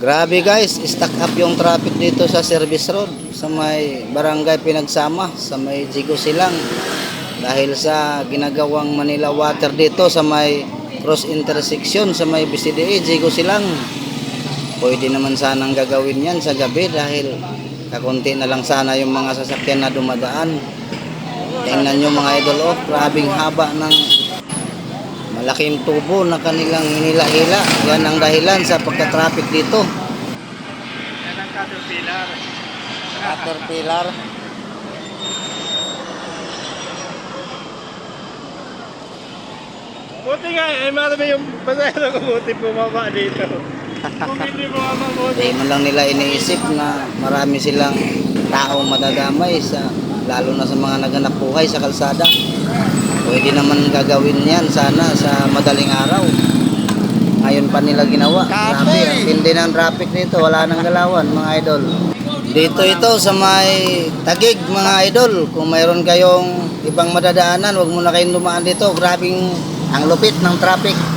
Grabe guys, stuck up yung traffic dito sa service road sa may barangay Pinagsama sa may Jigo Silang dahil sa ginagawang Manila Water dito sa may cross intersection sa may BCDA Jigo Silang. Pwede naman sanang gagawin yan sa gabi dahil kakunti na lang sana yung mga sasakyan na dumadaan. Tingnan nyo mga idol, grabing haba ng malaking tubo na kanilang hinila-hila. Yan ang dahilan sa pagka-traffic dito. Yan ang Caterpillar. Caterpillar. Buti nga marami yung pasahero ko, buti bumaba dito. Kung hindi bumaba, buti. Hindi man lang nila iniisip na marami silang taong madadamay lalo na sa mga naganap buhay sa kalsada. Pwede naman gagawin yan sana sa madaling araw. Ngayon pa nila ginawa. Grabe, ang tindi ng traffic dito. Wala nang galawan mga idol. Dito ito sa may Tagig mga idol. Kung mayroon kayong ibang madadaanan, wag muna kayong dumaan dito. Grabing ang lupit ng traffic.